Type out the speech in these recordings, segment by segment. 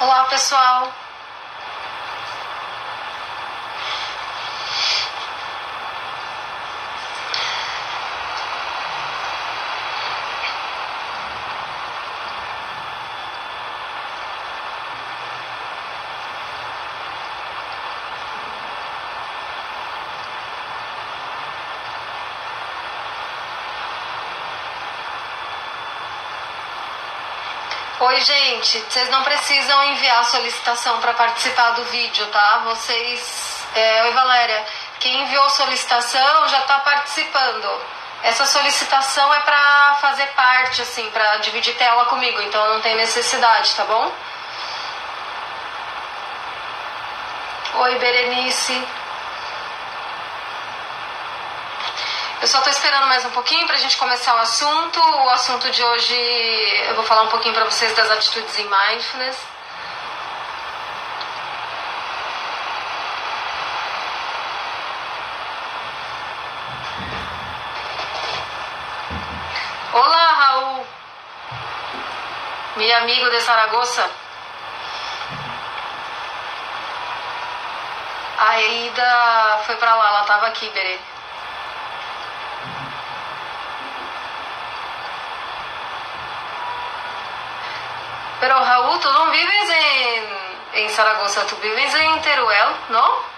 Olá, pessoal. Oi, gente. Vocês não precisam enviar solicitação para participar do vídeo, tá? Oi, Valéria. Quem enviou solicitação já está participando. Essa solicitação é para fazer parte, assim, para dividir tela comigo, então não tem necessidade, tá bom? Oi, Berenice. Eu só tô esperando mais um pouquinho pra gente começar o assunto. O assunto de hoje, eu vou falar um pouquinho pra vocês das atitudes em Mindfulness. Olá, Raul. Meu amigo de Saragoça. A Aida foi pra lá, ela tava aqui, Berê. Pero Raúl, tú no vives en Zaragoza, tú vives en Teruel, ¿no?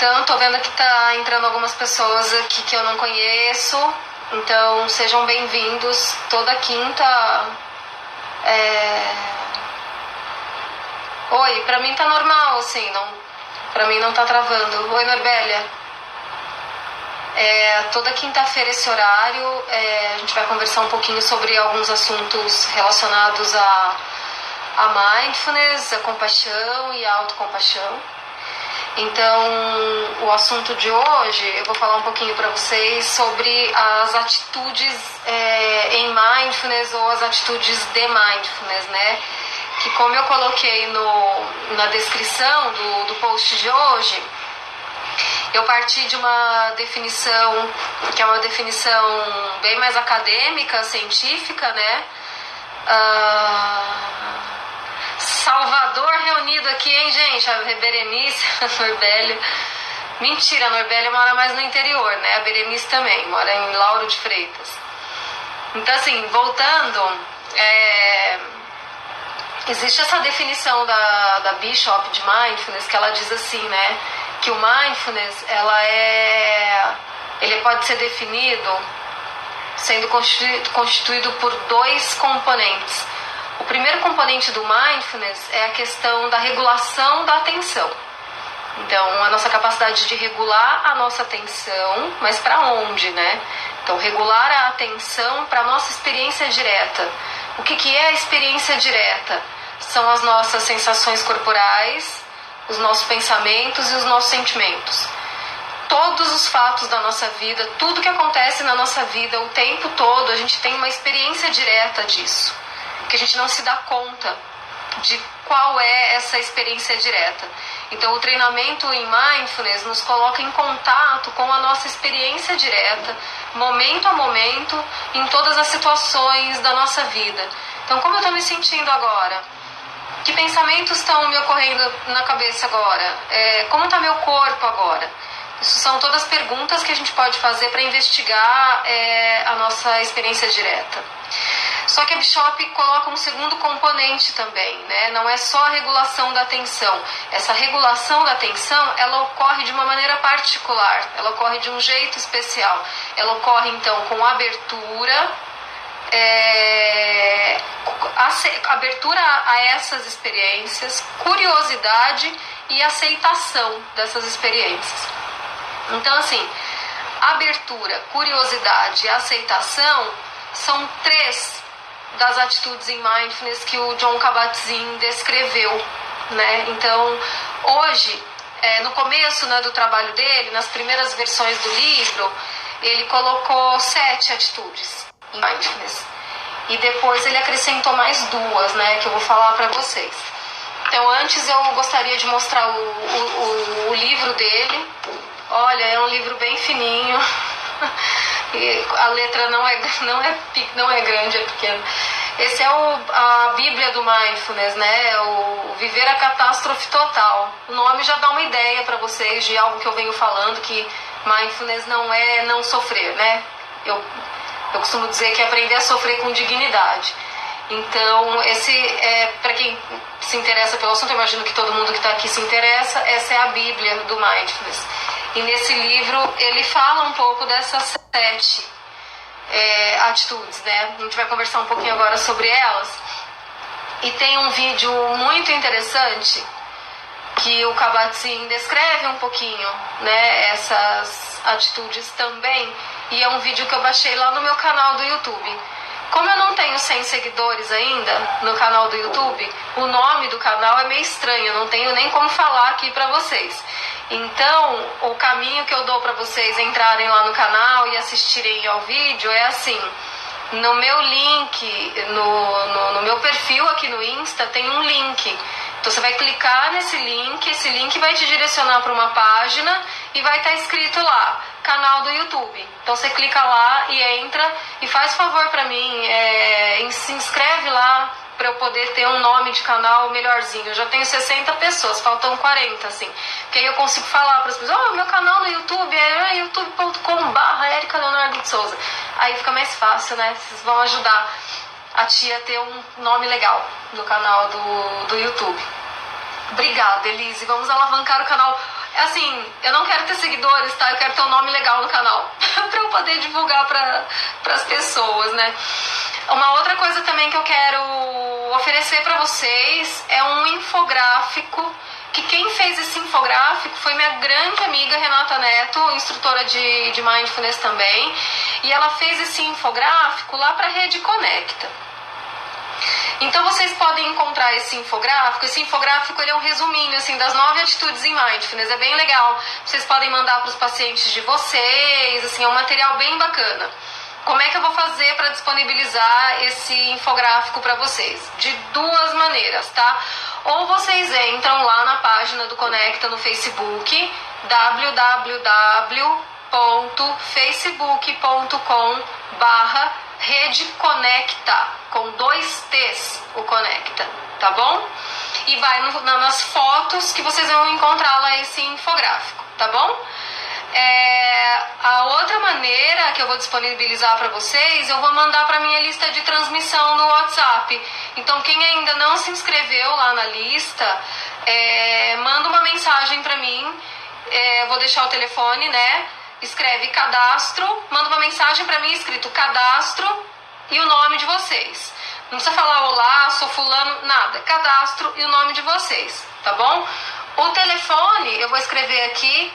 Então, tô vendo que tá entrando algumas pessoas aqui que eu não conheço. Então, sejam bem-vindos. Toda quinta... Oi, pra mim tá normal, assim. Pra mim não tá travando. Oi, Norbélia. Toda quinta-feira esse horário, a gente vai conversar um pouquinho sobre alguns assuntos relacionados a mindfulness, a compaixão e a autocompaixão. Então, o assunto de hoje, eu vou falar um pouquinho para vocês sobre as atitudes em Mindfulness ou as atitudes de Mindfulness, né? Que como eu coloquei na descrição do post de hoje, eu parti de uma definição, que é uma definição bem mais acadêmica, científica, né? Salvador reunido aqui, hein, gente? A Berenice, a Norbélia. Mentira, a Norbélia mora mais no interior, né? A Berenice também, mora em Lauro de Freitas. Então, assim, voltando, existe essa definição da Bishop de Mindfulness, que ela diz assim, né? Que o Mindfulness, ele pode ser definido sendo constituído por dois componentes. O primeiro componente do Mindfulness é a questão da regulação da atenção. Então, a nossa capacidade de regular a nossa atenção, mas para onde, né? Então, regular a atenção para a nossa experiência direta. O que é a experiência direta? São as nossas sensações corporais, os nossos pensamentos e os nossos sentimentos. Todos os fatos da nossa vida, tudo que acontece na nossa vida o tempo todo, a gente tem uma experiência direta disso. Que a gente não se dá conta de qual é essa experiência direta. Então, o treinamento em Mindfulness nos coloca em contato com a nossa experiência direta, momento a momento, em todas as situações da nossa vida. Então, como eu estou me sentindo agora? Que pensamentos estão me ocorrendo na cabeça agora? Como está meu corpo agora? Isso são todas perguntas que a gente pode fazer para investigar a nossa experiência direta. Só que a Bishop coloca um segundo componente também, né? Não é só a regulação da atenção. Essa regulação da atenção, ela ocorre de uma maneira particular, ela ocorre de um jeito especial. Ela ocorre, então, com abertura, abertura a essas experiências, curiosidade e aceitação dessas experiências. Então, assim, abertura, curiosidade e aceitação são três das atitudes em Mindfulness que o Jon Kabat-Zinn descreveu, né? Então, hoje, no começo, né, do trabalho dele, nas primeiras versões do livro, ele colocou 7 atitudes em mindfulness. E depois ele acrescentou mais 2, né, que eu vou falar para vocês. Então, antes eu gostaria de mostrar o livro dele. Olha, é um livro bem fininho. E a letra não é grande, é pequena. Esse é a Bíblia do Mindfulness, né? O Viver a Catástrofe Total. O nome já dá uma ideia para vocês de algo que eu venho falando, que Mindfulness não é não sofrer, né? Eu costumo dizer que é aprender a sofrer com dignidade. Então, esse é, para quem se interessa pelo assunto, eu imagino que todo mundo que está aqui se interessa, essa é a Bíblia do Mindfulness. E nesse livro ele fala um pouco dessas 7 atitudes, né? A gente vai conversar um pouquinho agora sobre elas. E tem um vídeo muito interessante que o Kabat-Zinn descreve um pouquinho, né, essas atitudes também. E é um vídeo que eu baixei lá no meu canal do YouTube. Como eu não tenho 100 seguidores ainda no canal do YouTube, o nome do canal é meio estranho, eu não tenho nem como falar aqui pra vocês. Então, o caminho que eu dou pra vocês entrarem lá no canal e assistirem ao vídeo é assim: no meu link, no meu perfil aqui no Insta tem um link. Então você vai clicar nesse link, esse link vai te direcionar para uma página e vai estar escrito lá, canal do YouTube. Então você clica lá e entra e faz favor para mim, se inscreve lá para eu poder ter um nome de canal melhorzinho. Eu já tenho 60 pessoas, faltam 40, assim. Que aí eu consigo falar para as pessoas: meu canal no YouTube é youtube.com/Érica Leonardo de Souza. Aí fica mais fácil, né? Vocês vão ajudar a tia ter um nome legal no canal do YouTube. Obrigada, Elise. Vamos alavancar o canal. Assim, eu não quero ter seguidores, tá? Eu quero ter um nome legal no canal para eu poder divulgar para as pessoas, né? Uma outra coisa também que eu quero oferecer para vocês é um infográfico, que quem fez esse infográfico foi minha grande amiga Renata Neto, instrutora de Mindfulness também, e ela fez esse infográfico lá para a Rede Conecta. Então vocês podem encontrar esse infográfico ele é um resuminho assim, das 9 atitudes em Mindfulness, é bem legal, vocês podem mandar para os pacientes de vocês, assim, é um material bem bacana. Como é que eu vou fazer para disponibilizar esse infográfico para vocês? De 2 maneiras, tá? Ou vocês entram lá na página do Conecta no Facebook, www.facebook.com/redeconecta, com 2 T's o Conecta, tá bom? E vai nas fotos que vocês vão encontrar lá esse infográfico, tá bom? A outra maneira que eu vou disponibilizar para vocês, eu vou mandar para minha lista de transmissão no WhatsApp. Então, quem ainda não se inscreveu lá na lista, manda uma mensagem para mim. Vou deixar o telefone, né? Escreve cadastro, manda uma mensagem para mim escrito cadastro e o nome de vocês. Não precisa falar olá, sou fulano, nada. Cadastro e o nome de vocês, tá bom? O telefone, eu vou escrever aqui.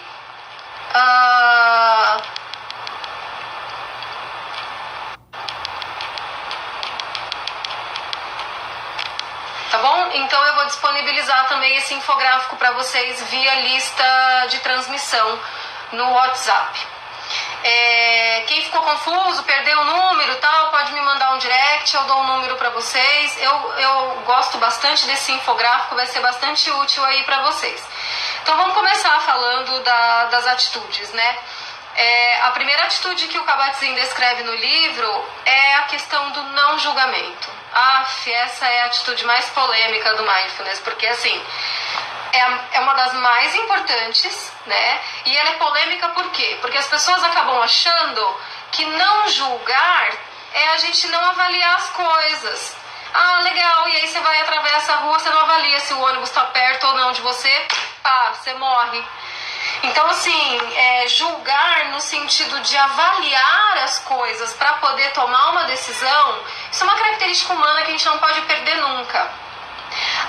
Tá bom? Então eu vou disponibilizar também esse infográfico para vocês via lista de transmissão no WhatsApp. Quem ficou confuso, perdeu o número e tal, pode me mandar um direct, eu dou um número para vocês. Eu gosto bastante desse infográfico, vai ser bastante útil aí para vocês. Então vamos começar falando das atitudes, né? A primeira atitude que o Kabat-Zinn descreve no livro é a questão do não julgamento. Essa é a atitude mais polêmica do Mindfulness, porque assim, é uma das mais importantes, né? E ela é polêmica por quê? Porque as pessoas acabam achando que não julgar é a gente não avaliar as coisas. Legal, e aí você vai atravessar a rua, você não avalia se o ônibus está perto ou não de você, você morre. Então, assim, julgar no sentido de avaliar as coisas para poder tomar uma decisão, isso é uma característica humana que a gente não pode perder nunca.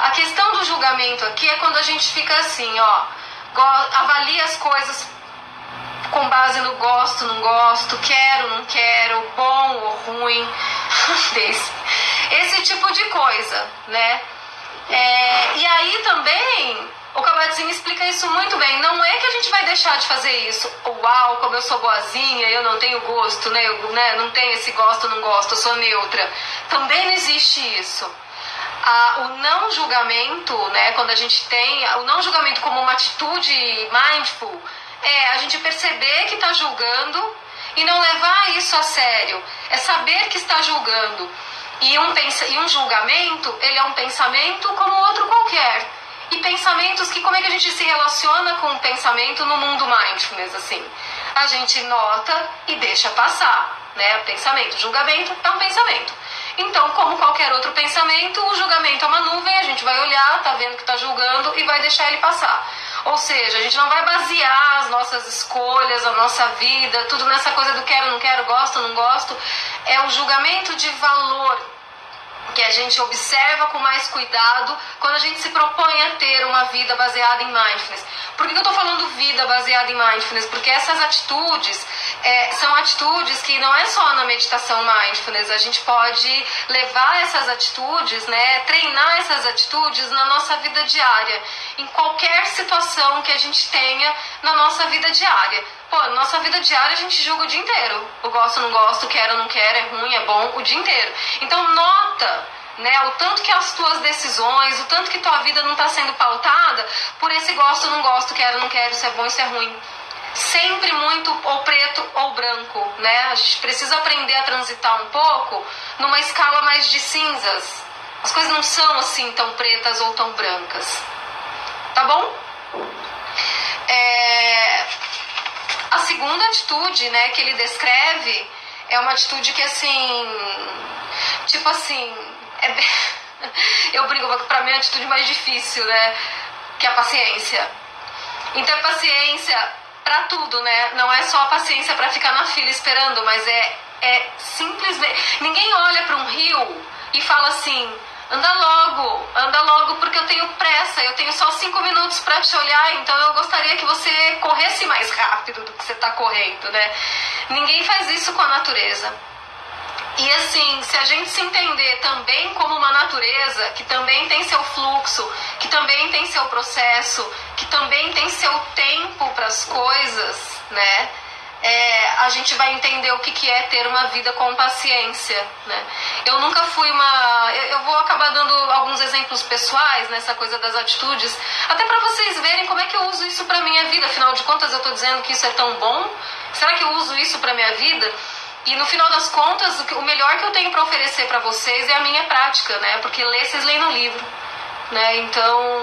A questão do julgamento aqui é quando a gente fica assim, avalia as coisas com base no gosto, não gosto, quero, não quero, bom ou ruim, esse tipo de coisa, né? E aí também O Kabat-Zinn explica isso muito bem. Não é que a gente vai deixar de fazer isso. Uau, como eu sou boazinha, eu não tenho gosto, né? Eu não tenho esse gosto, não gosto, eu sou neutra. Também não existe isso. O não julgamento, né? Quando a gente tem o não julgamento como uma atitude mindful, é a gente perceber que está julgando e não levar isso a sério. É saber que está julgando. E um julgamento, ele é um pensamento como outro qualquer. E pensamentos que, como é que a gente se relaciona com o pensamento no mundo mindfulness, assim? A gente nota e deixa passar, né? Pensamento, julgamento é um pensamento. Então, como qualquer outro pensamento, o julgamento é uma nuvem, a gente vai olhar, tá vendo que tá julgando e vai deixar ele passar. Ou seja, a gente não vai basear as nossas escolhas, a nossa vida, tudo nessa coisa do quero, não quero, gosto, não gosto. É o julgamento de valor que a gente observa com mais cuidado quando a gente se propõe a ter uma vida baseada em mindfulness. Por que eu estou falando vida baseada em mindfulness? Porque essas atitudes são atitudes que não é só na meditação mindfulness, a gente pode levar essas atitudes, né, treinar essas atitudes na nossa vida diária, em qualquer situação que a gente tenha na nossa vida diária. Pô, na nossa vida diária a gente julga o dia inteiro. Eu gosto, não gosto, quero, não quero, é ruim, é bom, o dia inteiro. Então nota, né, o tanto que as tuas decisões, o tanto que tua vida não está sendo pautada por esse gosto, não gosto, quero, não quero, isso é bom, isso é ruim. Sempre muito ou preto ou branco, né? A gente precisa aprender a transitar um pouco numa escala mais de cinzas. As coisas não são assim tão pretas ou tão brancas. Tá bom? A segunda atitude, né, que ele descreve é uma atitude que, assim, tipo assim, eu brinco, pra mim é a atitude mais difícil, né, que é a paciência. Então, paciência pra tudo, né, não é só a paciência pra ficar na fila esperando, mas é simplesmente, ninguém olha pra um rio e fala assim, anda logo, porque eu tenho pressa, eu tenho só 5 minutos para te olhar, então eu gostaria que você corresse mais rápido do que você está correndo, né? Ninguém faz isso com a natureza. E assim, se a gente se entender também como uma natureza, que também tem seu fluxo, que também tem seu processo, que também tem seu tempo para as coisas, né? A gente vai entender o que é ter uma vida com paciência, né? Eu nunca fui eu vou acabar dando alguns exemplos pessoais nessa coisa das atitudes, até para vocês verem como é que eu uso isso para minha vida. Afinal de contas, eu estou dizendo que isso é tão bom. Será que eu uso isso para minha vida? E no final das contas, o melhor que eu tenho para oferecer para vocês é a minha prática, né? Porque ler, vocês leem no livro, né? Então,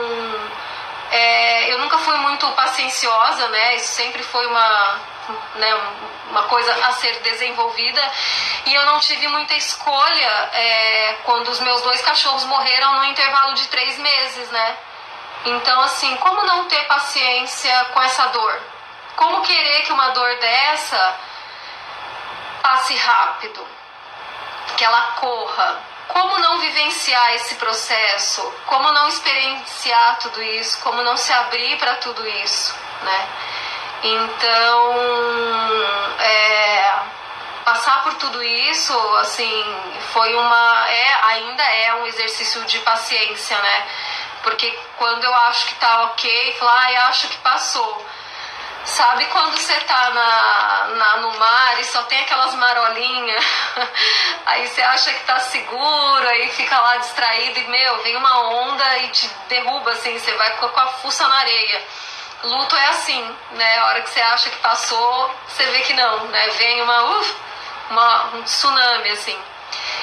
eu nunca fui muito pacienciosa, né? Isso sempre foi uma coisa a ser desenvolvida, e eu não tive muita escolha quando os meus 2 cachorros morreram no intervalo de 3 meses, né? Então, assim, como não ter paciência com essa dor? Como querer que uma dor dessa passe rápido, que ela corra? Como não vivenciar esse processo? Como não experienciar tudo isso? Como não se abrir para tudo isso, né? Então, passar por tudo isso, assim, ainda é um exercício de paciência, né? Porque quando eu acho que tá ok, falar, acho que passou. Sabe quando você tá no mar e só tem aquelas marolinhas, aí você acha que tá seguro, aí fica lá distraído e, vem uma onda e te derruba, assim, você vai com a fuça na areia. Luto é assim, né? A hora que você acha que passou, você vê que não, né? Vem um tsunami, assim.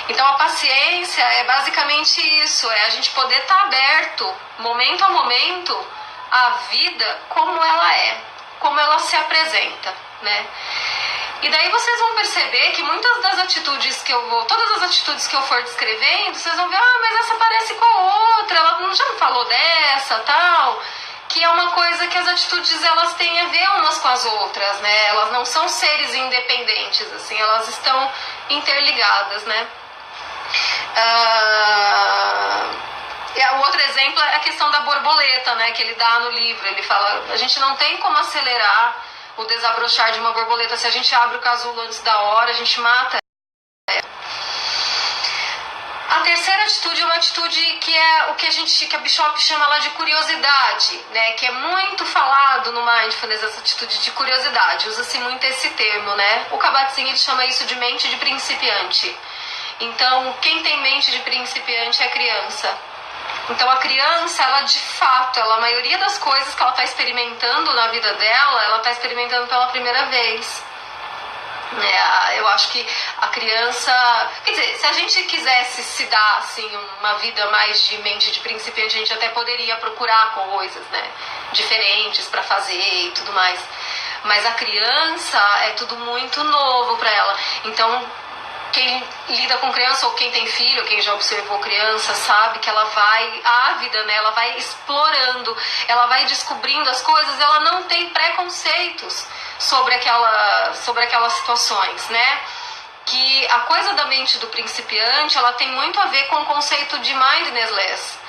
Então a paciência é basicamente isso, é a gente poder estar aberto, momento a momento, à vida como ela é, como ela se apresenta, né? E daí vocês vão perceber que muitas das atitudes todas as atitudes que eu for descrevendo, vocês vão ver, mas essa parece com a outra, ela já não falou dessa, tal, que é uma coisa que as atitudes, elas têm a ver umas com as outras, né? Elas não são seres independentes, assim, elas estão interligadas, né? O outro exemplo é a questão da borboleta, né, que ele dá no livro. Ele fala, a gente não tem como acelerar o desabrochar de uma borboleta. Se a gente abre o casulo antes da hora, a gente mata ela. A terceira atitude é uma atitude que é o que a Bishop chama lá de curiosidade, né? Que é muito falado no Mindfulness, essa atitude de curiosidade. Usa-se muito esse termo, né? O Kabat-Zinn, ele chama isso de mente de principiante. Então, quem tem mente de principiante é a criança. Então, a criança, ela de fato, a maioria das coisas que ela está experimentando na vida dela, ela está experimentando pela primeira vez. Eu acho que a criança... Quer dizer, se a gente quisesse se dar assim, uma vida mais de mente de principiante, a gente até poderia procurar coisas, né, diferentes para fazer e tudo mais. Mas a criança é tudo muito novo para ela. Então, quem lida com criança ou quem tem filho, quem já observou criança, sabe que ela vai ávida, né? Ela vai explorando, ela vai descobrindo as coisas, ela não tem preconceitos sobre aquelas situações, né? Que a coisa da mente do principiante, ela tem muito a ver com o conceito de mindfulness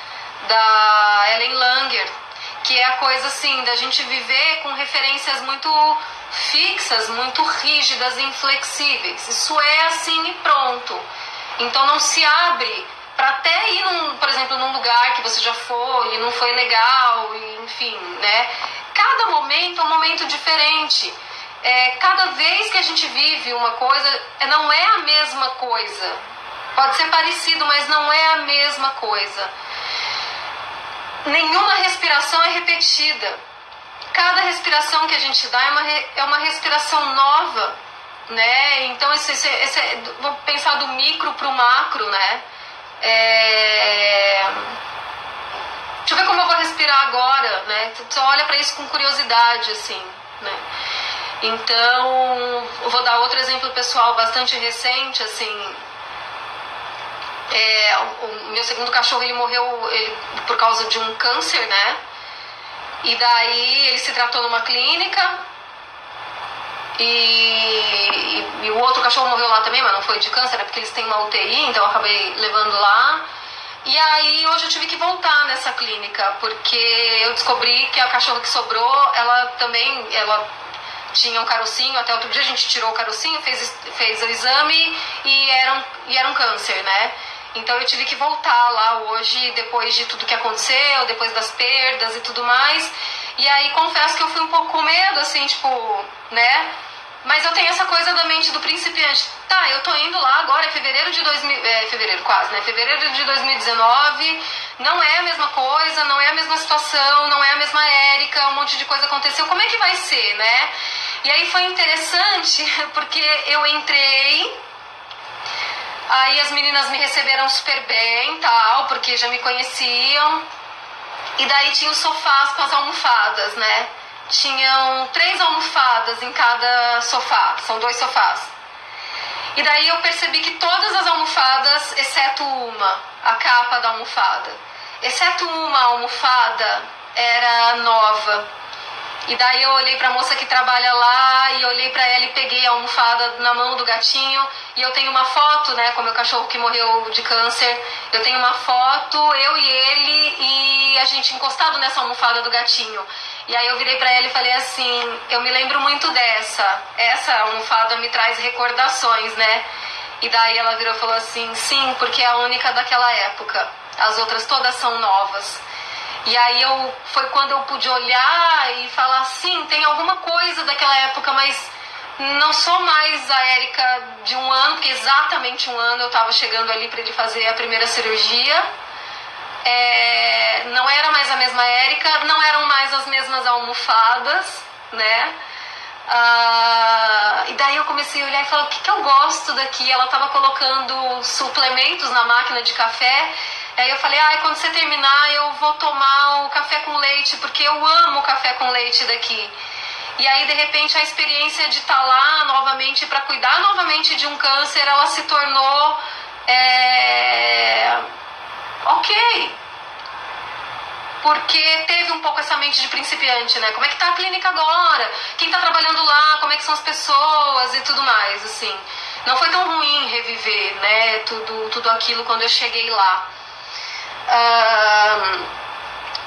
da Ellen Langer, que é a coisa assim da gente viver com referências muito fixas, muito rígidas e inflexíveis. Isso é assim e pronto. Então não se abre para até ir, por exemplo, num lugar que você já foi e não foi legal, e, enfim, né? Cada momento é um momento diferente. Cada vez que a gente vive uma coisa, não é a mesma coisa. Pode ser parecido, mas não é a mesma coisa. Nenhuma respiração é repetida. Cada respiração que a gente dá é uma respiração nova, né? Então, vou pensar do micro para o macro, né? Deixa eu ver como eu vou respirar agora, né? Você olha para isso com curiosidade, assim, né? Então, eu vou dar outro exemplo pessoal bastante recente, assim. O meu segundo cachorro, ele morreu por causa de um câncer, né? E daí ele se tratou numa clínica e o outro cachorro morreu lá também, mas não foi de câncer, é porque eles têm uma UTI, então eu acabei levando lá. E aí hoje eu tive que voltar nessa clínica, porque eu descobri que a cachorra que sobrou, ela tinha um carocinho, até outro dia a gente tirou o carocinho, fez o exame e era um câncer, né? Então eu tive que voltar lá hoje, depois de tudo que aconteceu, depois das perdas e tudo mais. E aí confesso que eu fui um pouco com medo, assim, tipo, né? Mas eu tenho essa coisa da mente do principiante. Tá, eu tô indo lá agora, é fevereiro de 2019, não é a mesma coisa, não é a mesma situação, não é a mesma Érica, um monte de coisa aconteceu, como é que vai ser, né? E aí foi interessante, porque eu entrei, aí as meninas me receberam super bem, tal, porque já me conheciam, e daí tinha os sofás com as almofadas, né? Tinham 3 almofadas em cada sofá, são 2 sofás. E daí eu percebi que todas as almofadas, exceto uma, a capa da almofada, exceto uma almofada, era nova. E daí eu olhei pra moça que trabalha lá e olhei pra ela e peguei a almofada na mão do gatinho. E eu tenho uma foto, né, com o meu cachorro que morreu de câncer. Eu tenho uma foto, eu e ele, e a gente encostado nessa almofada do gatinho. E aí eu virei pra ela e falei assim, eu me lembro muito essa almofada me traz recordações, né? E daí ela virou e falou assim, sim, porque é a única daquela época. As outras todas são novas. E aí foi quando eu pude olhar e falar, sim, tem alguma coisa daquela época, mas não sou mais a Érica de um ano, porque exatamente um ano eu estava chegando ali para ele fazer a primeira cirurgia. Não era mais a mesma Érica, não eram mais as mesmas almofadas, né? E daí eu comecei a olhar e falar, o que eu gosto daqui? Ela estava colocando suplementos na máquina de café. Aí eu falei, quando você terminar eu vou tomar o café com leite, porque eu amo o café com leite daqui. E aí de repente a experiência de estar lá novamente para cuidar novamente de um câncer, ela se tornou ok. Porque teve um pouco essa mente de principiante, né? Como é que tá a clínica agora? Quem tá trabalhando lá? Como é que são as pessoas e tudo mais, assim. Não foi tão ruim reviver, né? Tudo aquilo quando eu cheguei lá.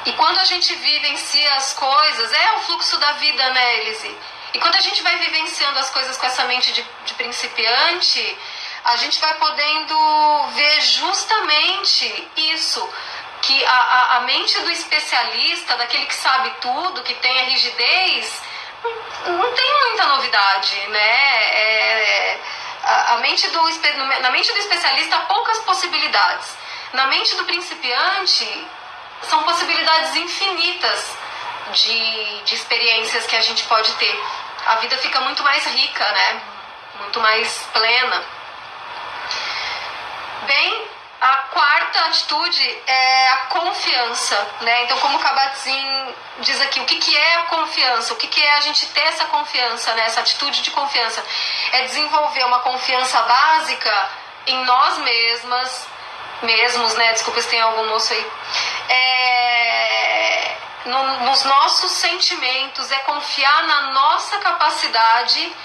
E quando a gente vivencia as coisas, é o fluxo da vida, né, Elise? E quando a gente vai vivenciando as coisas com essa mente de principiante, a gente vai podendo ver justamente isso, que a mente do especialista, daquele que sabe tudo, que tem a rigidez, não tem muita novidade, né? Na mente do especialista, há poucas possibilidades. Na mente do principiante, são possibilidades infinitas de experiências que a gente pode ter. A vida fica muito mais rica, né? Muito mais plena. Bem, a quarta atitude é a confiança, né? Então, como o Kabat-Zinn diz aqui, o que é a confiança? O que é a gente ter essa confiança, né? Essa atitude de confiança? É desenvolver uma confiança básica em nós mesmos, né? Desculpa se tem algum moço aí. Nos nossos sentimentos, é confiar na nossa capacidade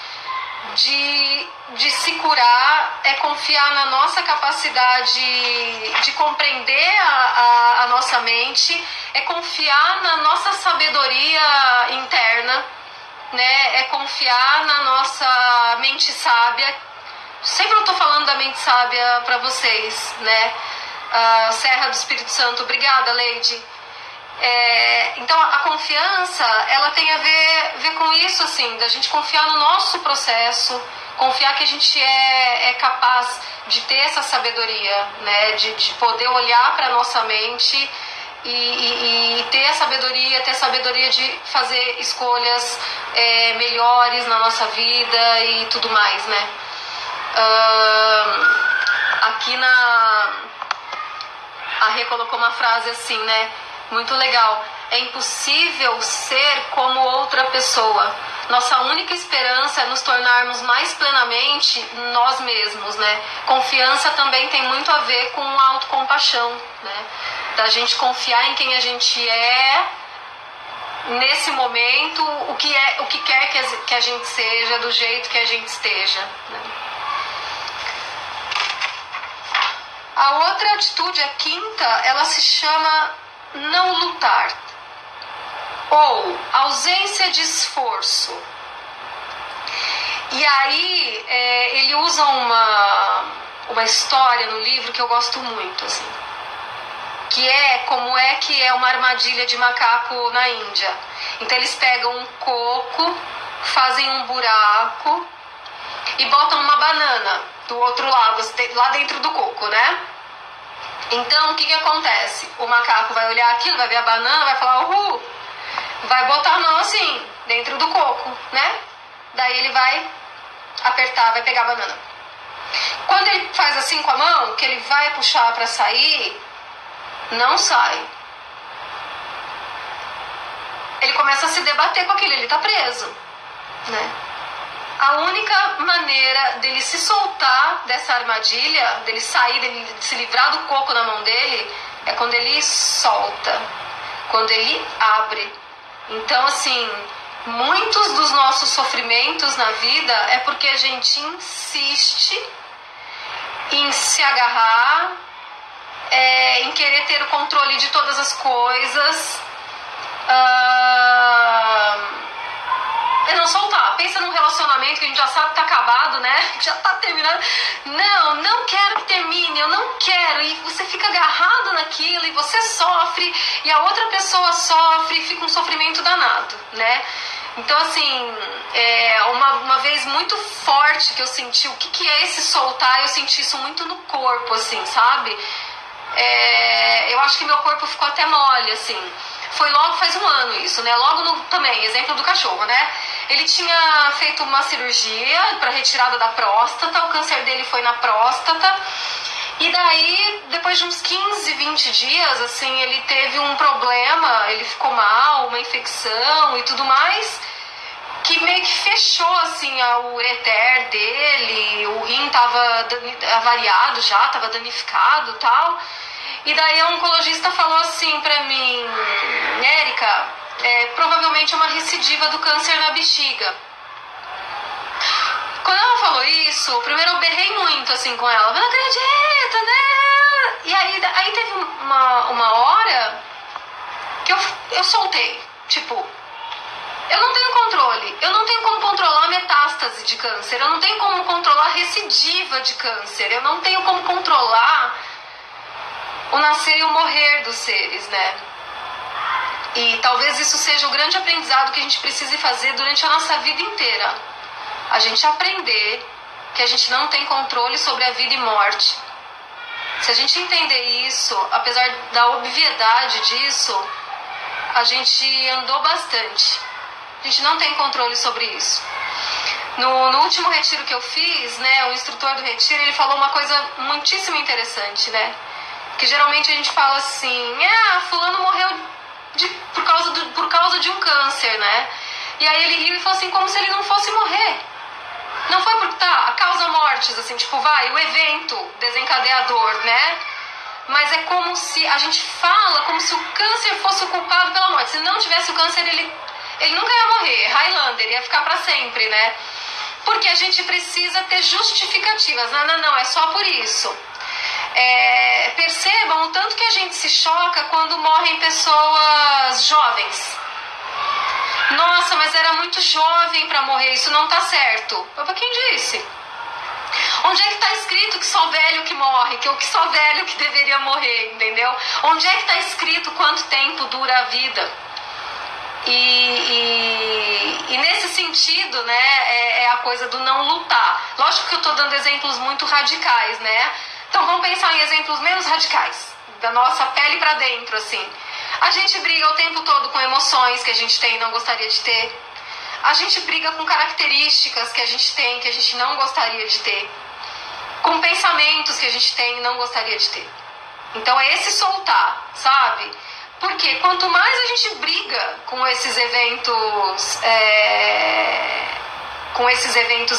de se curar, é confiar na nossa capacidade de compreender a nossa mente, é confiar na nossa sabedoria interna, né? É confiar na nossa mente sábia. Sempre eu estou falando da mente sábia para vocês, né? Serra do Espírito Santo, obrigada, Leide. Então a confiança, ela tem a ver com isso, assim, da gente confiar no nosso processo, confiar que a gente é capaz de ter essa sabedoria, né, de poder olhar para a nossa mente e ter a sabedoria de fazer escolhas melhores na nossa vida e tudo mais, né. Aqui a Rê colocou uma frase assim, né, muito legal: é impossível ser como outra pessoa. Nossa única esperança é nos tornarmos mais plenamente nós mesmos, né? Confiança também tem muito a ver com a autocompaixão, né? Da gente confiar em quem a gente é nesse momento, o que quer que a gente seja, do jeito que a gente esteja, né? A outra atitude, a quinta, ela se chama não lutar, ou ausência de esforço. E aí ele usa uma história no livro que eu gosto muito, assim, que é como que é uma armadilha de macaco na Índia. Então eles pegam um coco, fazem um buraco e botam uma banana do outro lado, lá dentro do coco, né? Então, o que acontece? O macaco vai olhar aquilo, vai ver a banana, vai falar uhul, vai botar a mão assim, dentro do coco, né? Daí ele vai apertar, vai pegar a banana. Quando ele faz assim com a mão, que ele vai puxar para sair, não sai. Ele começa a se debater com aquilo, ele tá preso, né? A única maneira dele se soltar dessa armadilha, dele sair, dele se livrar do coco na mão dele, é quando ele solta, quando ele abre. Então, assim, muitos dos nossos sofrimentos na vida é porque a gente insiste em se agarrar, em querer ter o controle de todas as coisas, não soltar. Pensa num relacionamento que a gente já sabe que tá acabado, né? Que já tá terminando. Não quero que termine, eu não quero. E você fica agarrado naquilo e você sofre e a outra pessoa sofre e fica um sofrimento danado, né? Então, assim, uma vez muito forte que eu senti o que é esse soltar, eu senti isso muito no corpo, assim, sabe? Eu acho que meu corpo ficou até mole, assim. Foi logo, faz um ano isso, né? Também, exemplo do cachorro, né? Ele tinha feito uma cirurgia para retirada da próstata, o câncer dele foi na próstata. E daí, depois de uns 15, 20 dias, assim, ele teve um problema, ele ficou mal, uma infecção e tudo mais, que meio que fechou, assim, o ureter dele, o rim tava avariado já, tava danificado e tal. E daí a oncologista falou assim pra mim: Érica, provavelmente é uma recidiva do câncer na bexiga. Quando ela falou isso, primeiro eu berrei muito assim com ela, não acredito, né? E aí teve uma hora que eu soltei, tipo, eu não tenho controle, eu não tenho como controlar a metástase metástase de câncer, eu não tenho como controlar a recidiva de câncer, eu não tenho como controlar o nascer e o morrer dos seres, né? E talvez isso seja o grande aprendizado que a gente precise fazer durante a nossa vida inteira. A gente aprender que a gente não tem controle sobre a vida e morte. Se a gente entender isso, apesar da obviedade disso, a gente andou bastante. A gente não tem controle sobre isso. No último retiro que eu fiz, né, o instrutor do retiro, ele falou uma coisa muitíssimo interessante, né? Que geralmente a gente fala assim, fulano morreu por causa de um câncer, né? E aí ele riu e falou assim, como se ele não fosse morrer. Não foi porque a causa mortes, assim, tipo, o evento desencadeador, né? Mas é como se a gente fala como se o câncer fosse o culpado pela morte. Se não tivesse o câncer, ele nunca ia morrer, Highlander, ia ficar pra sempre, né? Porque a gente precisa ter justificativas. Não, é só por isso. Percebam o tanto que a gente se choca quando morrem pessoas jovens. Nossa, mas era muito jovem pra morrer, isso não tá certo. Mas quem disse? Onde é que está escrito que só velho que morre, que só velho que deveria morrer, entendeu? Onde é que está escrito quanto tempo dura a vida? E nesse sentido, né, é a coisa do não lutar. Lógico que eu estou dando exemplos muito radicais, né? Então vamos pensar em exemplos menos radicais, da nossa pele para dentro, assim. A gente briga o tempo todo com emoções que a gente tem e não gostaria de ter. A gente briga com características que a gente tem que a gente não gostaria de ter. Com pensamentos que a gente tem e não gostaria de ter. Então é esse soltar, sabe? Porque quanto mais a gente briga com esses eventos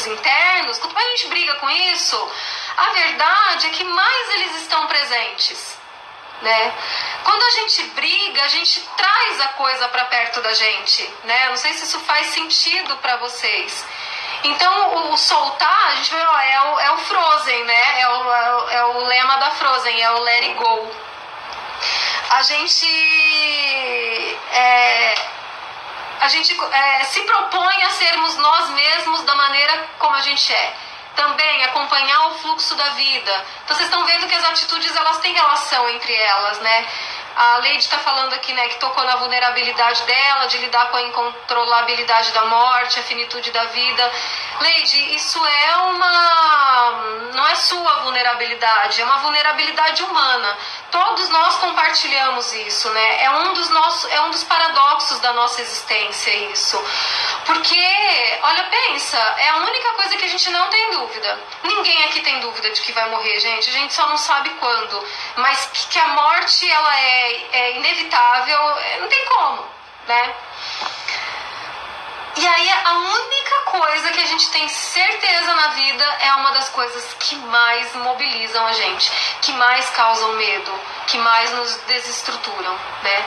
internos, quanto mais a gente briga com isso, a verdade é que mais eles estão presentes, né? Quando a gente briga, a gente traz a coisa para perto da gente, né? Não sei se isso faz sentido para vocês. Então o soltar, a gente vê, é o Frozen, né? É o lema da Frozen, é o Let It Go. A gente se propõe a sermos nós mesmos da maneira como a gente é. Também acompanhar o fluxo da vida. Então vocês estão vendo que as atitudes, elas têm relação entre elas, né? A Leide está falando aqui, né, que tocou na vulnerabilidade dela, de lidar com a incontrolabilidade da morte, a finitude da vida. Leide, isso não é sua vulnerabilidade, é uma vulnerabilidade humana. Todos nós compartilhamos isso, né? É um dos paradoxos da nossa existência isso. Porque, olha, pensa, é a única coisa que a gente não tem dúvida. Ninguém aqui tem dúvida de que vai morrer, gente. A gente só não sabe quando. Mas que a morte, ela é inevitável, não tem como, né? E aí a única coisa que a gente tem certeza na vida é uma das coisas que mais mobilizam a gente, que mais causam medo, que mais nos desestruturam, né?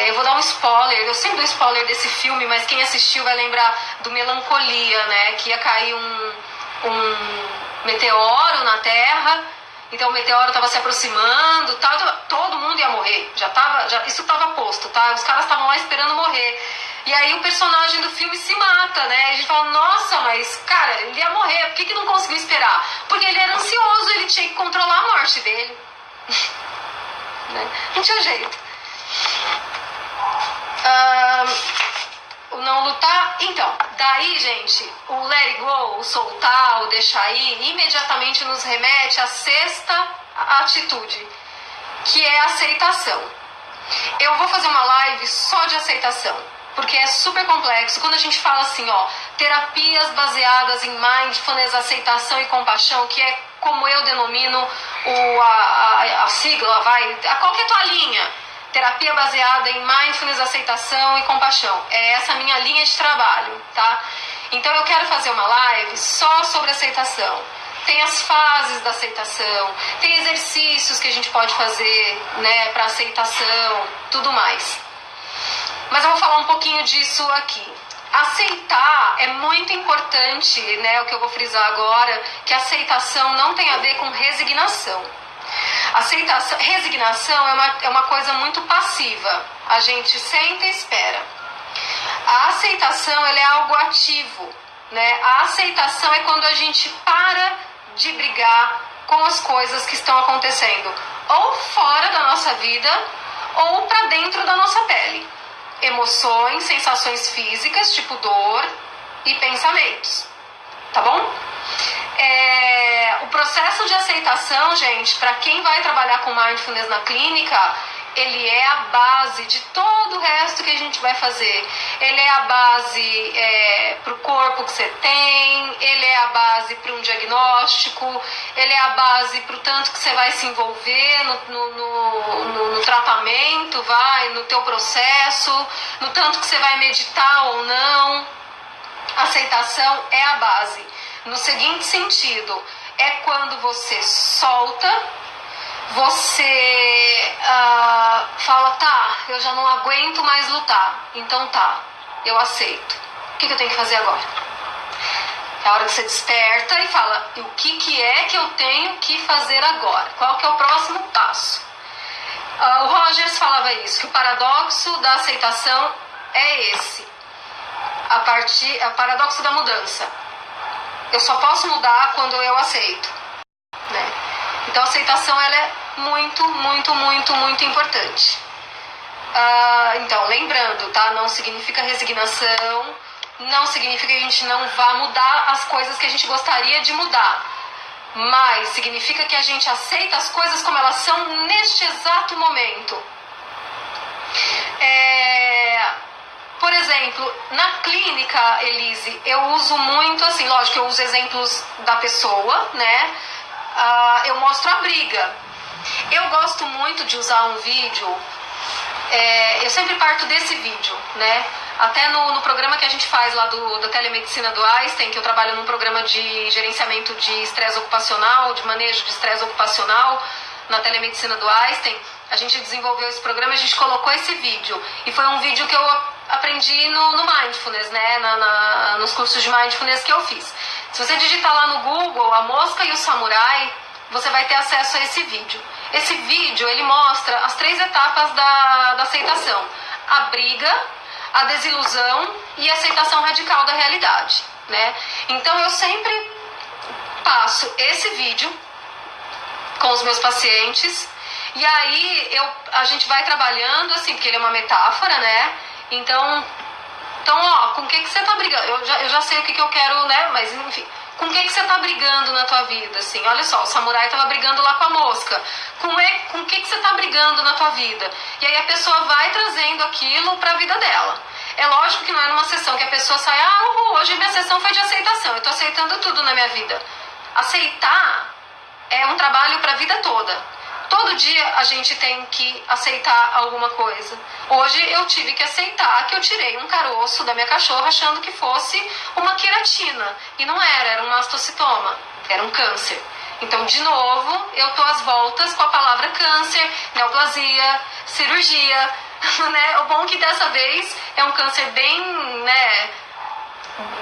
Eu vou dar um spoiler, eu sempre dou spoiler desse filme, mas quem assistiu vai lembrar do Melancolia, né? Que ia cair um meteoro na Terra, então o meteoro estava se aproximando, tal, todo mundo ia morrer, isso estava posto, tá? Os caras estavam lá esperando morrer. E aí o personagem do filme se mata, né? E a gente fala, nossa, mas, cara, ele ia morrer, por que não conseguiu esperar? Porque ele era ansioso, ele tinha que controlar a morte dele. Né? Não tinha jeito. O não lutar, então, daí, gente, o let it go, o soltar, o deixar ir, imediatamente nos remete à sexta atitude, que é a aceitação. Eu vou fazer uma live só de aceitação, porque é super complexo. Quando a gente fala assim, terapias baseadas em mindfulness, aceitação e compaixão, que é como eu denomino a sigla, qual que é a tua linha? Terapia baseada em mindfulness, aceitação e compaixão. É essa a minha linha de trabalho, tá? Então eu quero fazer uma live só sobre aceitação. Tem as fases da aceitação, tem exercícios que a gente pode fazer, né, para aceitação, tudo mais. Mas eu vou falar um pouquinho disso aqui. Aceitar é muito importante, né, o que eu vou frisar agora, que aceitação não tem a ver com resignação. Resignação é uma coisa muito passiva. A gente senta e espera. A aceitação, ela é algo ativo. né? A aceitação é quando a gente para de brigar com as coisas que estão acontecendo, ou fora da nossa vida, ou para dentro da nossa pele. Emoções, sensações físicas, tipo dor e pensamentos, tá bom? O processo de aceitação, gente, para quem vai trabalhar com Mindfulness na clínica, ele é a base de todo o resto que a gente vai fazer. Ele é a base para o corpo que você tem, ele é a base para um diagnóstico, ele é a base para o tanto que você vai se envolver no tratamento, no teu processo, no tanto que você vai meditar ou não. Aceitação é a base. No seguinte sentido, é quando você solta, você fala, tá, eu já não aguento mais lutar, então tá, eu aceito. O que eu tenho que fazer agora? É a hora que você desperta e fala, o que é que eu tenho que fazer agora? Qual que é o próximo passo? O Rogers falava isso, que o paradoxo da aceitação é esse. O paradoxo da mudança. Eu só posso mudar quando eu aceito, né? Então a aceitação ela é muito, muito, muito, muito importante. Então, lembrando, tá? Não significa resignação, não significa que a gente não vá mudar as coisas que a gente gostaria de mudar, mas significa que a gente aceita as coisas como elas são neste exato momento. Por exemplo, na clínica, Elise, eu uso muito, assim, lógico, eu uso exemplos da pessoa, né? Eu mostro a briga. Eu gosto muito de usar um vídeo, eu sempre parto desse vídeo, né? Até no programa que a gente faz lá da telemedicina do Einstein, que eu trabalho num programa de gerenciamento de estresse ocupacional, de manejo de estresse ocupacional, na telemedicina do Einstein, a gente desenvolveu esse programa, a gente colocou esse vídeo. E foi um vídeo que eu aprendi no Mindfulness, né? Nos cursos de Mindfulness que eu fiz. Se você digitar lá no Google, a mosca e o samurai, você vai ter acesso a esse vídeo. Esse vídeo, ele mostra as 3 etapas da aceitação. A briga, a desilusão e a aceitação radical da realidade, né? Então, eu sempre passo esse vídeo com os meus pacientes e aí a gente vai trabalhando, assim, porque ele é uma metáfora, né? Então ó, com o que você tá brigando? Eu já sei o que eu quero, né? Mas, enfim, com o que você tá brigando na tua vida, assim? Olha só, o samurai tava brigando lá com a mosca. Com o que você tá brigando na tua vida? E aí a pessoa vai trazendo aquilo pra vida dela. É lógico que não é numa sessão que a pessoa sai, hoje minha sessão foi de aceitação, eu tô aceitando tudo na minha vida. Aceitar é um trabalho pra vida toda. Todo dia a gente tem que aceitar alguma coisa. Hoje eu tive que aceitar que eu tirei um caroço da minha cachorra achando que fosse uma queratina. E não era um mastocitoma, era um câncer. Então, de novo, eu tô às voltas com a palavra câncer, neoplasia, cirurgia, né? O bom é que dessa vez é um câncer bem, né,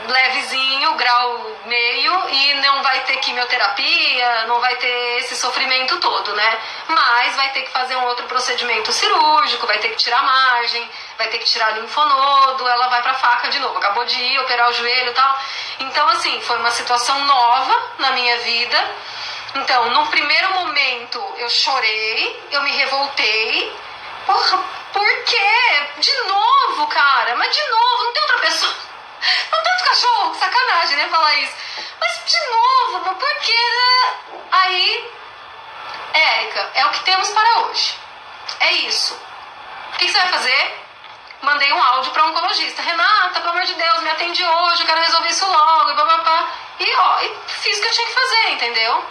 levezinho, grau meio, e não vai ter quimioterapia, não vai ter esse sofrimento todo, né? Mas vai ter que fazer um outro procedimento cirúrgico, vai ter que tirar a margem, vai ter que tirar linfonodo, ela vai pra faca de novo, acabou de ir, operar o joelho e tal. Então, assim, foi uma situação nova na minha vida. Então, no primeiro momento, eu chorei, eu me revoltei. Porra, por quê? De novo, cara, mas de novo, não tem outra pessoa. Não tanto cachorro, sacanagem, né, falar isso. Mas de novo, mas por quê, né? Aí, Érica, é o que temos para hoje. É isso. O que você vai fazer? Mandei um áudio para um oncologista. Renata, pelo amor de Deus, me atende hoje, eu quero resolver isso logo, e papapá. E fiz o que eu tinha que fazer, entendeu?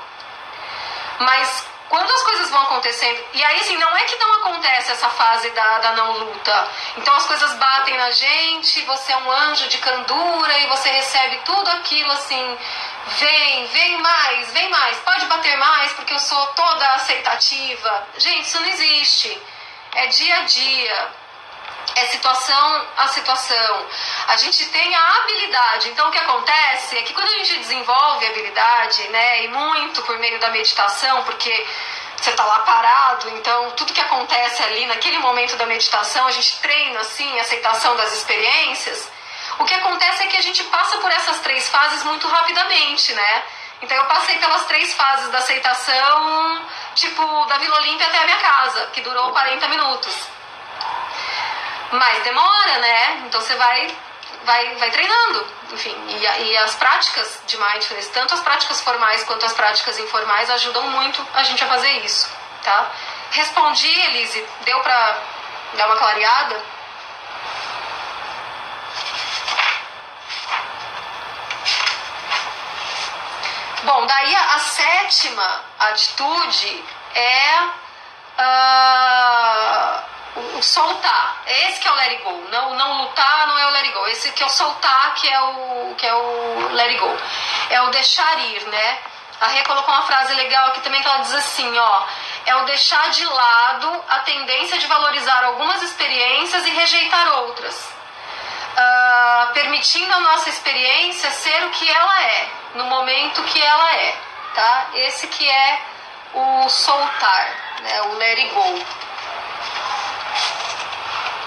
Mas quando as coisas vão acontecendo, e aí assim, não é que não acontece essa fase da não luta, então as coisas batem na gente, você é um anjo de candura e você recebe tudo aquilo assim, vem mais, pode bater mais porque eu sou toda aceitativa. Gente, isso não existe, é dia a dia. É situação a situação. A gente tem a habilidade. Então o que acontece é que quando a gente desenvolve a habilidade, né, e muito por meio da meditação, porque você está lá parado, então tudo que acontece ali naquele momento da meditação, a gente treina assim a aceitação das experiências. O que acontece é que a gente passa por essas 3 fases muito rapidamente, né? Então eu passei pelas 3 fases da aceitação, tipo, da Vila Olímpia até a minha casa, que durou 40 minutos. Mas demora, né? Então você vai treinando, enfim. E as práticas de mindfulness, tanto as práticas formais quanto as práticas informais, ajudam muito a gente a fazer isso, tá? Respondi, Elise? Deu pra dar uma clareada? Bom, daí a 7ª atitude é o soltar. Esse que é o let it go. Não lutar não é o let it go. Esse que é o soltar, que é o let it go. É o deixar ir, né? A Rê colocou uma frase legal aqui também, que ela diz assim, ó: é o deixar de lado a tendência de valorizar algumas experiências e rejeitar outras, permitindo a nossa experiência ser o que ela é, no momento que ela é, tá? Esse que é o soltar, né? O let it go.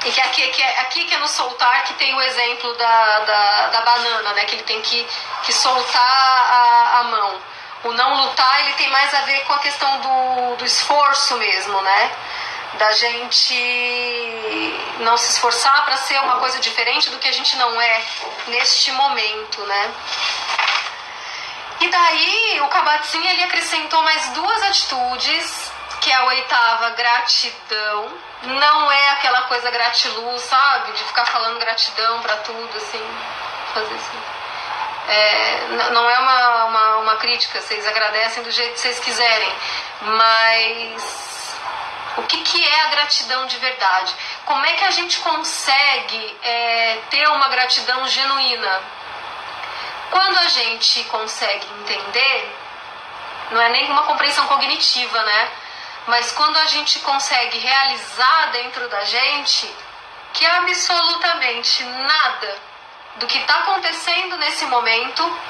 E que aqui que é no soltar que tem o exemplo da banana, né? Que ele tem que soltar a mão. O não lutar, ele tem mais a ver com a questão do esforço mesmo, né? Da gente não se esforçar para ser uma coisa diferente do que a gente não é neste momento, né? E daí o Kabat-Zinn, ele acrescentou mais 2 atitudes, que é a 8ª, gratidão. Não é aquela coisa gratiluz, sabe? De ficar falando gratidão para tudo, assim, fazer assim. Não é uma crítica, vocês agradecem do jeito que vocês quiserem, mas o que é a gratidão de verdade? Como é que a gente consegue ter uma gratidão genuína? Quando a gente consegue entender, não é nenhuma compreensão cognitiva, né? Mas quando a gente consegue realizar dentro da gente que absolutamente nada do que está acontecendo nesse momento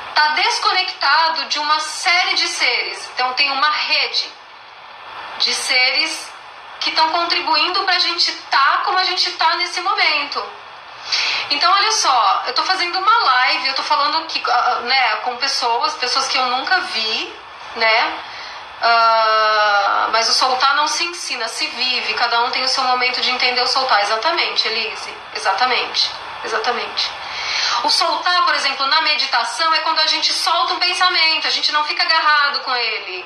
está desconectado de uma série de seres. Então tem uma rede de seres que estão contribuindo para a gente estar como a gente está nesse momento. Então olha só, eu estou fazendo uma live, eu estou falando aqui, né, com pessoas que eu nunca vi, né? Mas o soltar não se ensina, se vive. Cada um tem o seu momento de entender o soltar. Exatamente, Elise, exatamente. O soltar, por exemplo, na meditação é quando a gente solta um pensamento, a gente não fica agarrado com ele.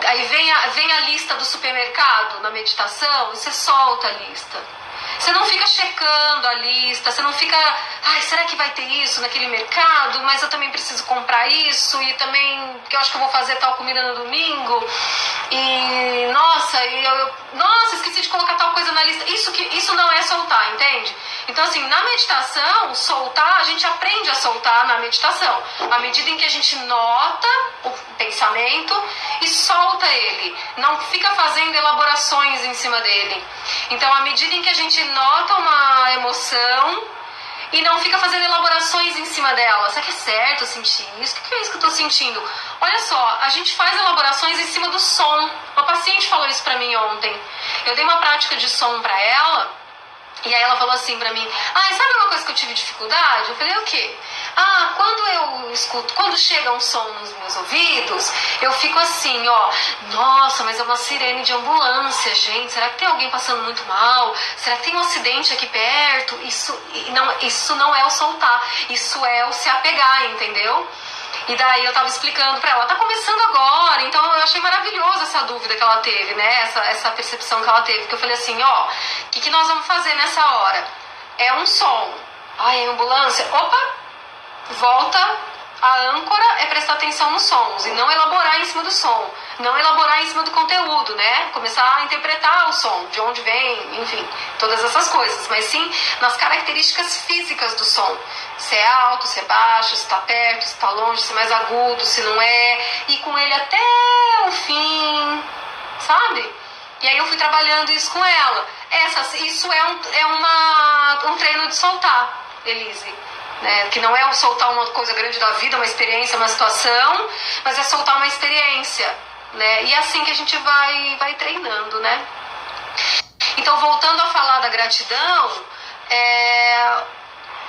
Aí vem a lista do supermercado na meditação e você solta a lista. Você não fica checando a lista, você não fica, será que vai ter isso naquele mercado? Mas eu também preciso comprar isso, e também, porque eu acho que eu vou fazer tal comida no domingo, e nossa, esqueci de colocar tal coisa na lista. Isso não é soltar, entende? Então assim, na meditação, soltar, a gente aprende a soltar na meditação, à medida em que a gente nota o pensamento e solta ele, não fica fazendo elaborações em cima dele. Então, à medida em que a gente nota uma emoção e não fica fazendo elaborações em cima dela, será que é certo eu sentir isso? O que é isso que eu tô sentindo? Olha só, a gente faz elaborações em cima do som. Uma paciente falou isso pra mim ontem. Eu dei uma prática de som pra ela, e aí ela falou assim pra mim: sabe uma coisa que eu tive dificuldade? Eu falei: o quê? Quando eu escuto, quando chega um som nos meus ouvidos, eu fico assim, ó, nossa, mas é uma sirene de ambulância, gente, será que tem alguém passando muito mal? Será que tem um acidente aqui perto? Isso não é o soltar, isso é o se apegar, entendeu? E daí eu tava explicando pra ela, tá começando agora, então eu achei maravilhosa essa dúvida que ela teve, né, essa percepção que ela teve, porque eu falei assim, ó, o que nós vamos fazer nessa hora? É um som, é ambulância, opa, volta, a âncora é prestar atenção nos sons e não elaborar em cima do som, não elaborar em cima do conteúdo, né, começar a interpretar o som, de onde vem, enfim, todas essas coisas, mas sim nas características físicas do som. Se é alto, se é baixo, se está perto, se está longe, se é mais agudo, se não é, e com ele até o fim, sabe? E aí eu fui trabalhando isso com ela. Isso é um treino de soltar, Elise, né? Que não é soltar uma coisa grande da vida, uma experiência, uma situação, mas é soltar uma experiência, né? E é assim que a gente vai treinando, né? Então, voltando a falar da gratidão,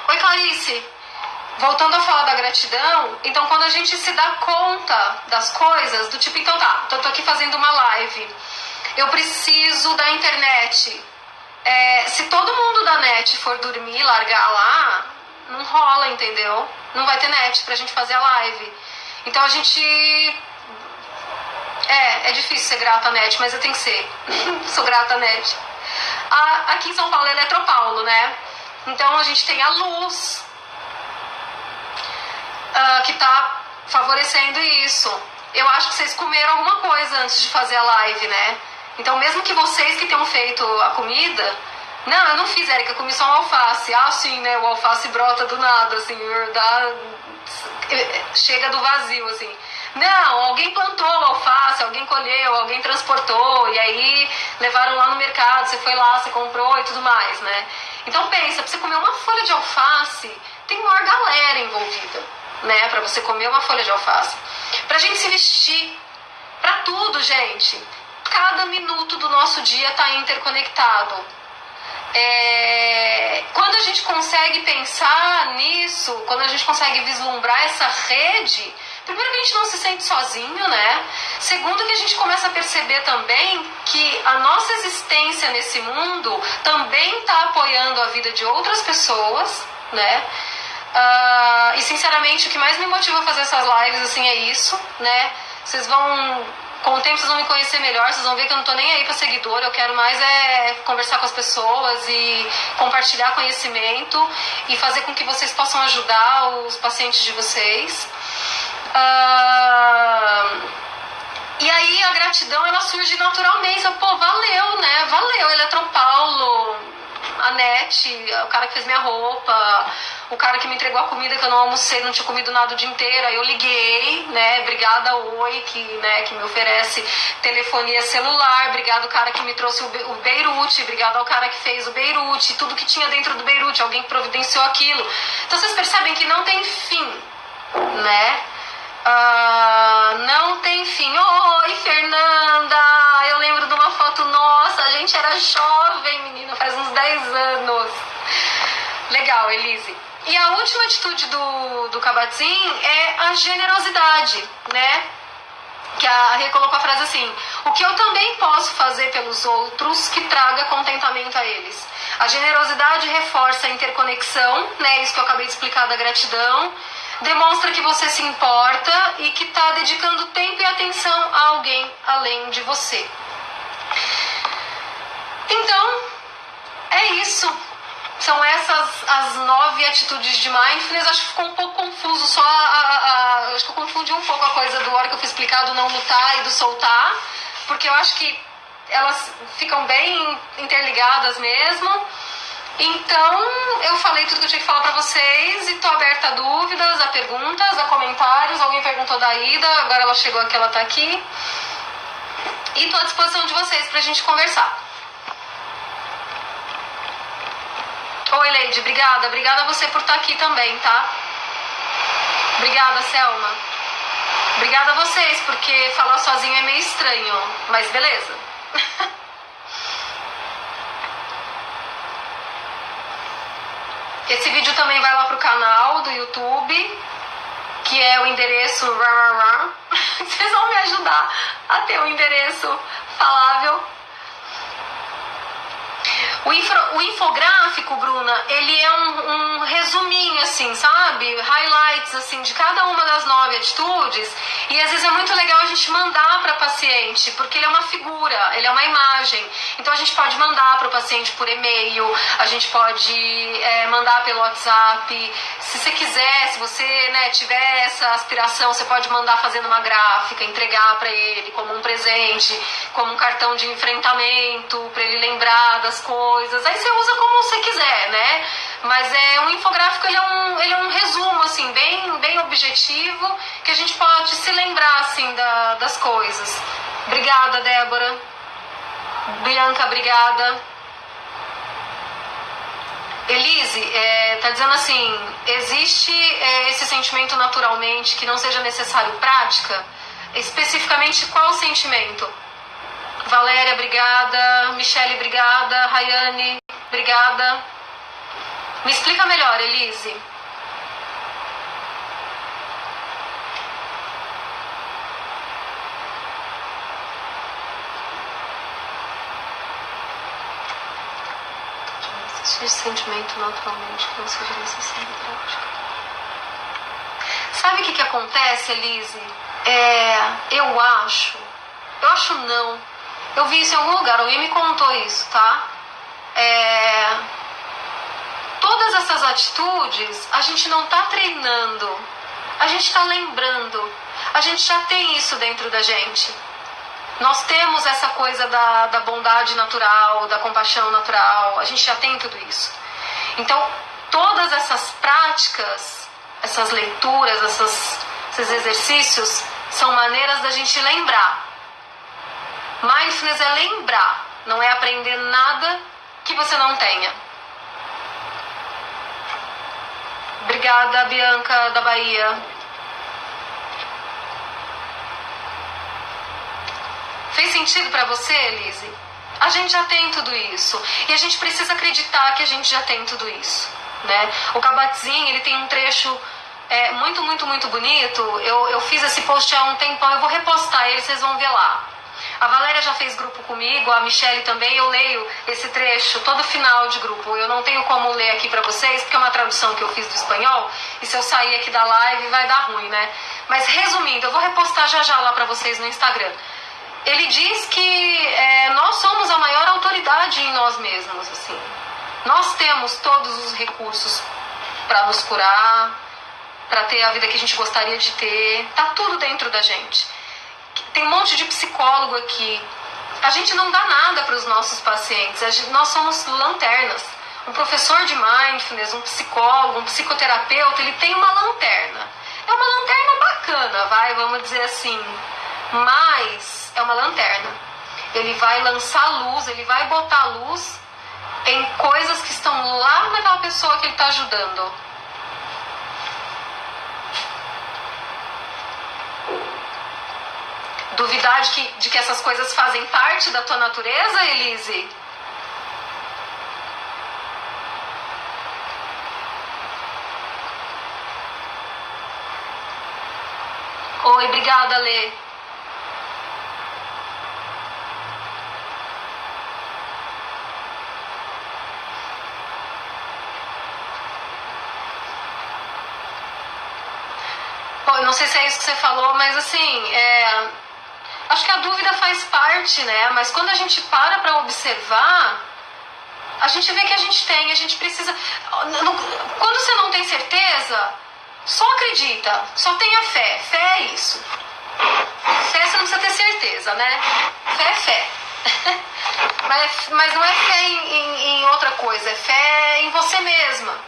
Oi, Clarice. voltando a falar da gratidão, então quando a gente se dá conta das coisas, do tipo, então tá, eu tô aqui fazendo uma live, eu preciso da internet. Se todo mundo da net for dormir, largar lá, não rola, entendeu? Não vai ter net pra gente fazer a live. Então a gente... É difícil ser grata à net, mas eu tenho que ser. Sou grata à net. Aqui em São Paulo é Eletropaulo, né? Então a gente tem a luz, que tá favorecendo isso. Eu acho que vocês comeram alguma coisa antes de fazer a live, né? Então mesmo que vocês que tenham feito a comida... Não, eu não fiz, Érica, eu comi só um alface. Sim, né? O alface brota do nada, assim, chega do vazio, assim. Não, alguém plantou o alface, alguém colheu, alguém transportou, e aí levaram lá no mercado, você foi lá, você comprou e tudo mais, né? Então pensa, pra você comer uma folha de alface, tem maior galera envolvida, né? Pra você comer uma folha de alface. Pra gente se vestir, pra tudo, gente. Cada minuto do nosso dia tá interconectado. Quando a gente consegue pensar nisso, quando a gente consegue vislumbrar essa rede, primeiro que a gente não se sente sozinho, né? Segundo que a gente começa a perceber também que a nossa existência nesse mundo também está apoiando a vida de outras pessoas, né? E sinceramente o que mais me motiva a fazer essas lives assim é isso, né? Vocês vão... Com o tempo vocês vão me conhecer melhor, vocês vão ver que eu não tô nem aí pra seguidor, eu quero mais conversar com as pessoas e compartilhar conhecimento e fazer com que vocês possam ajudar os pacientes de vocês. E aí a gratidão, ela surge naturalmente. Valeu, né? Valeu, Eletropaulo, a net, o cara que fez minha roupa, o cara que me entregou a comida que eu não almocei, não tinha comido nada o dia inteiro. Aí eu liguei, né? Obrigada Oi, que me oferece telefonia celular. Obrigado ao cara que me trouxe o Beirute. Obrigado ao cara que fez o Beirute. Tudo que tinha dentro do Beirute, alguém providenciou aquilo. Então vocês percebem que não tem fim, né? Não tem fim. Oi, Fernanda! Eu lembro de uma foto nossa, a gente era jovem, menina, faz uns 10 anos. Legal, Elise. E a última atitude do Kabat-Zinn é a generosidade, né? Que a Rê colocou a frase assim: o que eu também posso fazer pelos outros que traga contentamento a eles. A generosidade reforça a interconexão, né? Isso que eu acabei de explicar da gratidão. Demonstra que você se importa e que está dedicando tempo e atenção a alguém além de você. Então, é isso. São essas as 9 atitudes de mindfulness. Acho que ficou um pouco confuso só acho que eu confundi um pouco a coisa do hora que eu fui explicar do não lutar e do soltar, porque eu acho que elas ficam bem interligadas mesmo. Então, eu falei tudo que eu tinha que falar pra vocês e tô aberta a dúvidas, a perguntas, a comentários. Alguém perguntou da Ida, agora ela chegou aqui, ela tá aqui. E tô à disposição de vocês pra gente conversar. Oi, Leide, obrigada. Obrigada a você por estar aqui também, tá? Obrigada, Selma. Obrigada a vocês, porque falar sozinho é meio estranho, mas beleza. Esse vídeo também vai lá pro canal do YouTube, que é o endereço... Vocês vão me ajudar a ter um endereço falável. O infográfico, Bruna, ele é um resuminho, assim, sabe? Highlights, assim, de cada uma das 9 atitudes. E às vezes é muito legal a gente mandar para paciente, porque ele é uma figura, ele é uma imagem. Então a gente pode mandar para o paciente por e-mail, a gente pode mandar pelo WhatsApp. Se você quiser, se você, né, tiver essa aspiração, você pode mandar fazendo uma gráfica, entregar para ele como um presente, como um cartão de enfrentamento, para ele lembrar das coisas. Aí você usa como você quiser, né? Mas um infográfico, ele é um resumo, assim, bem objetivo, que a gente pode se lembrar, assim, das coisas. Obrigada, Débora. Bianca, obrigada. Elise, tá dizendo assim, existe esse sentimento naturalmente que não seja necessário prática? Especificamente, qual sentimento? Valéria, obrigada. Michele, obrigada. Rayane, obrigada. Me explica melhor, Elise. de sentimento naturalmente que não seja necessário prática. Sabe o que acontece, Elise? Eu acho não. Eu vi isso em algum lugar, alguém me contou isso, tá? Todas essas atitudes a gente não tá treinando, a gente tá lembrando, a gente já tem isso dentro da gente. Nós temos essa coisa da bondade natural, da compaixão natural, a gente já tem tudo isso. Então, todas essas práticas, essas leituras, esses exercícios, são maneiras da gente lembrar. Mindfulness é lembrar, não é aprender nada que você não tenha. Obrigada, Bianca, da Bahia. Fez sentido para você, Elise? A gente já tem tudo isso. E a gente precisa acreditar que a gente já tem tudo isso, né? O Kabat-Zinn, ele tem um trecho muito, muito, muito bonito. Eu fiz esse post há um tempão, eu vou repostar ele, vocês vão ver lá. A Valéria já fez grupo comigo, a Michelle também. Eu leio esse trecho todo final de grupo. Eu não tenho como ler aqui pra vocês, porque é uma tradução que eu fiz do espanhol, e se eu sair aqui da live vai dar ruim, né? Mas resumindo, eu vou repostar já lá pra vocês no Instagram. Ele diz que nós somos a maior autoridade em nós mesmos, assim. Nós temos todos os recursos para nos curar, para ter a vida que a gente gostaria de ter. Tá tudo dentro da gente. Tem um monte de psicólogo aqui. A gente não dá nada para os nossos pacientes. Nós somos lanternas. Um professor de mindfulness, um psicólogo, um psicoterapeuta, ele tem uma lanterna. É uma lanterna bacana, vamos dizer assim. Mas é uma lanterna. Ele vai lançar luz, ele vai botar luz em coisas que estão lá naquela pessoa que ele está ajudando. Duvidar de que essas coisas fazem parte da tua natureza, Elise? Oi, obrigada, Lê. Eu não sei se é isso que você falou, mas assim, acho que a dúvida faz parte, né? Mas quando a gente para observar, a gente vê que a gente precisa... Quando você não tem certeza, só acredita, só tenha fé. Fé é isso. Fé você não precisa ter certeza, né? Fé é fé. mas não é fé em outra coisa, é fé em você mesma.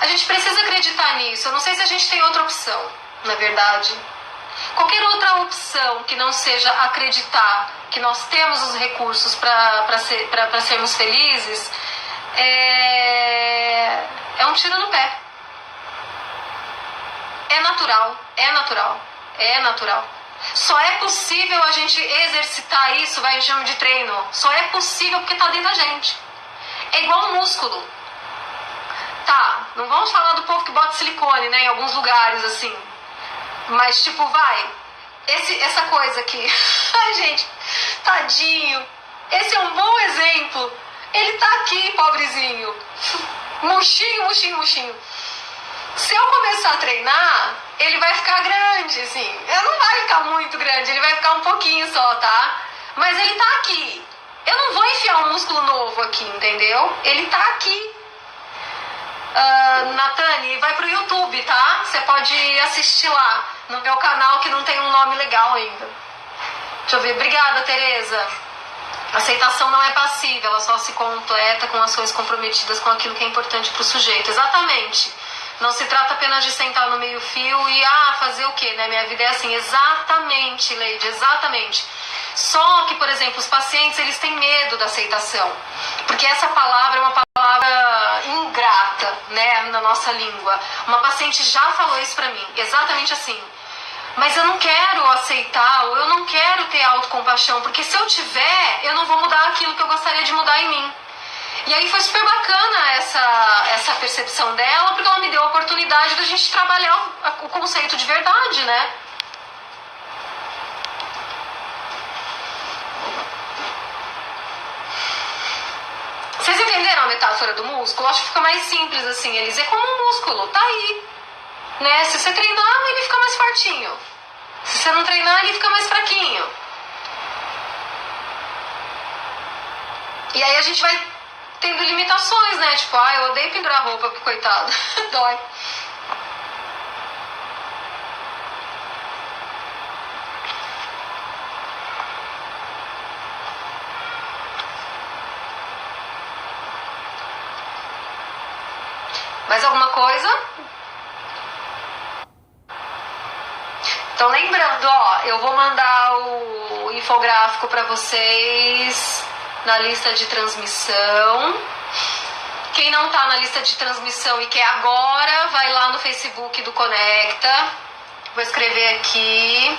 A gente precisa acreditar nisso. Eu não sei se a gente tem outra opção, na verdade. Qualquer outra opção que não seja acreditar que nós temos os recursos para sermos felizes é um tiro no pé. É natural. Só é possível a gente exercitar isso, a gente chama de treino. Só é possível porque está dentro da gente. É igual um músculo. Tá, não vamos falar do povo que bota silicone, né, em alguns lugares, assim. Mas, tipo, essa coisa aqui. Ai, gente, tadinho. Esse é um bom exemplo. Ele tá aqui, pobrezinho. Murchinho. Se eu começar a treinar, ele vai ficar grande, assim. Ele não vai ficar muito grande, ele vai ficar um pouquinho só, tá? Mas ele tá aqui. Eu não vou enfiar um músculo novo aqui, entendeu? Ele tá aqui. Natane, vai pro YouTube, tá? Você pode assistir lá no meu canal, que não tem um nome legal ainda. Deixa eu ver. Obrigada, Tereza. Aceitação não é passiva, ela só se completa com ações comprometidas com aquilo que é importante pro sujeito. Exatamente. Não se trata apenas de sentar no meio fio e fazer o quê, né? Minha vida é assim. Exatamente, Leide, exatamente. Só que, por exemplo, os pacientes, eles têm medo da aceitação. Porque essa palavra é uma palavra ingrata, né, na nossa língua. Uma paciente já falou isso pra mim, exatamente assim. Mas eu não quero aceitar, ou eu não quero ter autocompaixão, porque se eu tiver, eu não vou mudar aquilo que eu gostaria de mudar em mim. E aí foi super bacana essa percepção dela, porque ela me deu a oportunidade da gente trabalhar o conceito de verdade, né? uma metáfora do músculo? Acho que fica mais simples assim, Elise. É como um músculo, tá aí. Né? Se você treinar, ele fica mais fortinho. Se você não treinar, ele fica mais fraquinho. E aí a gente vai tendo limitações, né? Tipo, eu odeio pendurar roupa, porque coitado, dói. Mais alguma coisa? Então lembrando, eu vou mandar o infográfico para vocês na lista de transmissão. Quem não tá na lista de transmissão e quer agora, vai lá no Facebook do Conecta. Vou escrever aqui.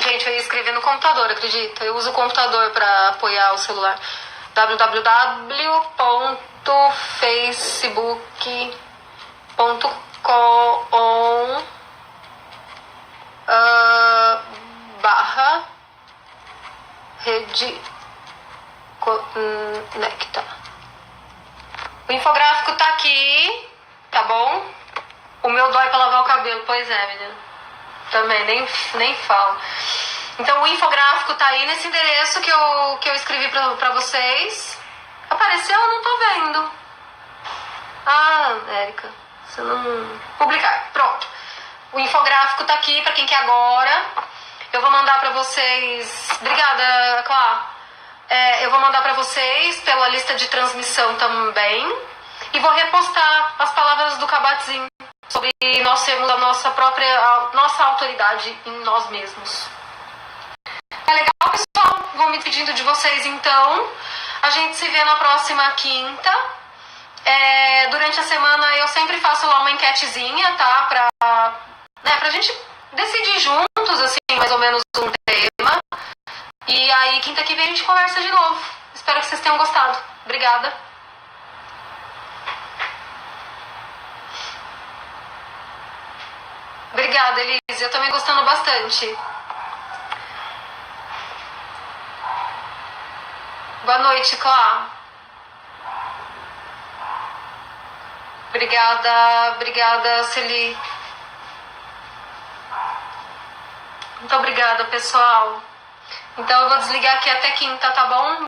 Gente, eu ia escrever no computador, acredita? Eu uso o computador para apoiar o celular. www.facebook.com barra rede conecta. O infográfico tá aqui, tá bom? O meu dói pra lavar o cabelo, pois é, menina. Também, nem falo. Então o infográfico tá aí nesse endereço que eu escrevi pra vocês. Apareceu? Eu não tô vendo. Érica, você não... Publicar, pronto. O infográfico tá aqui pra quem quer agora. Eu vou mandar pra vocês... Obrigada, Clá. Eu vou mandar pra vocês pela lista de transmissão também. E vou repostar as palavras do Kabat-Zinn sobre nós sermos a nossa autoridade em nós mesmos. É legal, pessoal? Vou me despedindo de vocês, então. A gente se vê na próxima quinta. Durante a semana eu sempre faço lá uma enquetezinha, tá? Pra gente decidir juntos, assim, mais ou menos um tema. E aí, quinta que vem a gente conversa de novo. Espero que vocês tenham gostado. Obrigada. Obrigada, Elise. Eu também gostando bastante. Boa noite, Clá. Obrigada, Celi. Muito obrigada, pessoal. Então eu vou desligar aqui até quinta, tá bom?